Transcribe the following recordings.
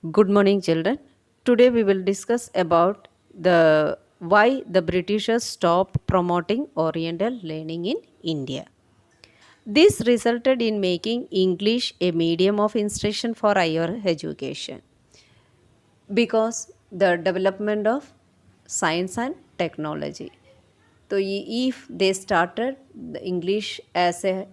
Good morning, children. Today we will discuss about the why the Britishers stopped promoting Oriental learning in India. This resulted in making English a medium of instruction for higher education because the development of science and technology. So, if they started the English as a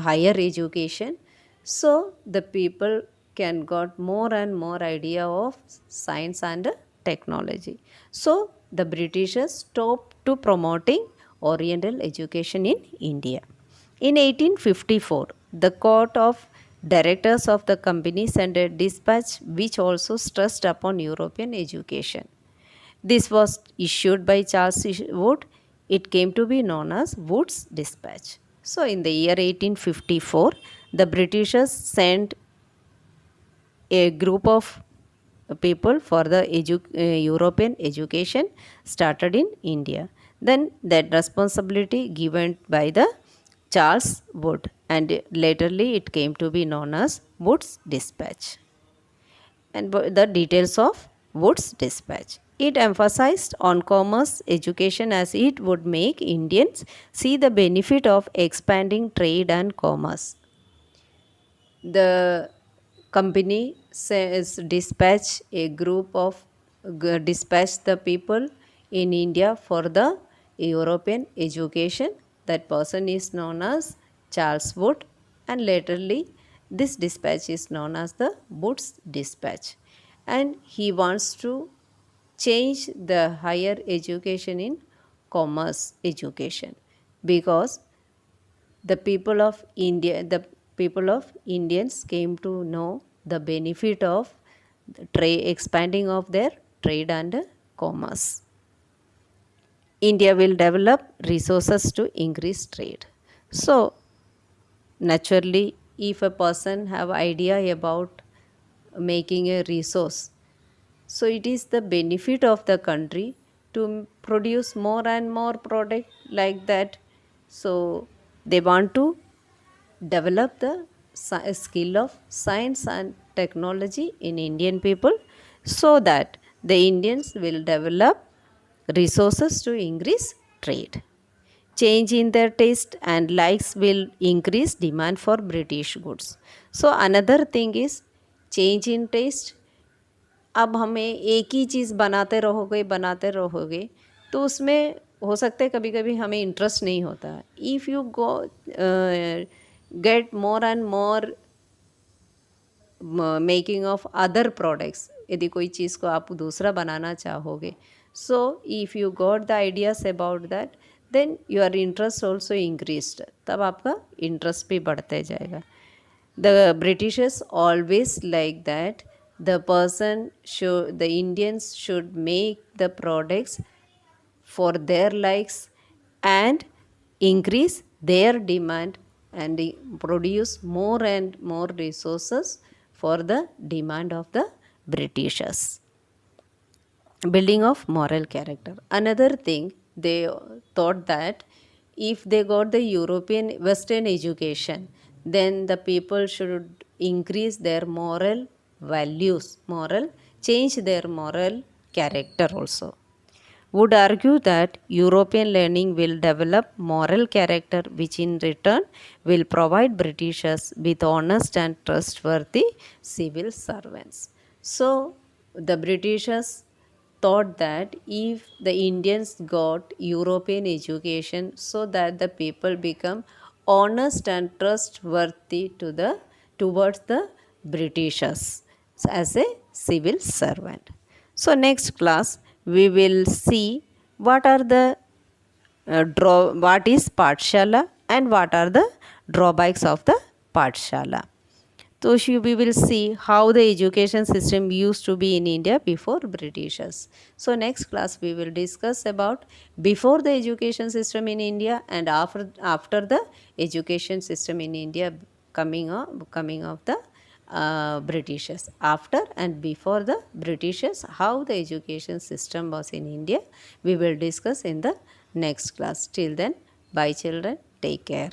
higher education, so the people can got more and more idea of science and technology. So, the Britishers stopped to promoting Oriental education in India. In 1854, the court of directors of the company sent a dispatch which also stressed upon European education. This was issued by Charles Wood. It came to be known as Wood's Dispatch. So, in the year 1854, the Britishers sent a group of people for the European education started in India. Then that responsibility given by the Charles Wood, and laterly it came to be known as Wood's Dispatch. And the details of Wood's Dispatch. It emphasized on commerce education as it would make Indians see the benefit of expanding trade and commerce. The company says dispatch a group of dispatch the people in India for the European education. That person is known as Charles Wood, and laterly this dispatch is known as the Wood's Dispatch, and he wants to change the higher education in commerce education because the people of India, the people of Indians came to know the benefit of the trade, expanding of their trade and commerce. India will develop resources to increase trade. So naturally, if a person have idea about making a resource, so it is the benefit of the country to produce more and more product like that. So they want to develop the skill of science and technology in Indian people so that the Indians will develop resources to increase trade. Change in their taste and likes will increase demand for British goods. So another thing is change in taste. अब हमें एक ही चीज़ बनाते रहोगे तो उसमें हो सकता है कभी कभी हमें इंटरेस्ट नहीं होता. If you go get more and more making of other products, यदि कोई चीज़ को आप दूसरा बनाना चाहोगे, so if you got the ideas about that then your interest also increased, तब आपका इंटरेस्ट भी बढ़ते जाएगा. The Britishers always like that the Indians should make the products for their likes and increase their demand and produce more and more resources for the demand of the Britishers. Building of moral character. Another thing, they thought that if they got the European Western education, then the people should increase their moral values, change their moral character also. Would argue that European learning will develop moral character, which in return will provide Britishers with honest and trustworthy civil servants. So, the Britishers thought that if the Indians got European education so that the people become honest and trustworthy towards the Britishers as a civil servant. So next class we will see what are the what is Pathshala and what are the drawbacks of the Pathshala. So we will see how the education system used to be in India before Britishers. So next class we will discuss about before the education system in India and after the education system in India coming of the Britishers. After and before the Britishers, how the education system was in India, we will discuss in the next class. Till then, bye children, take care.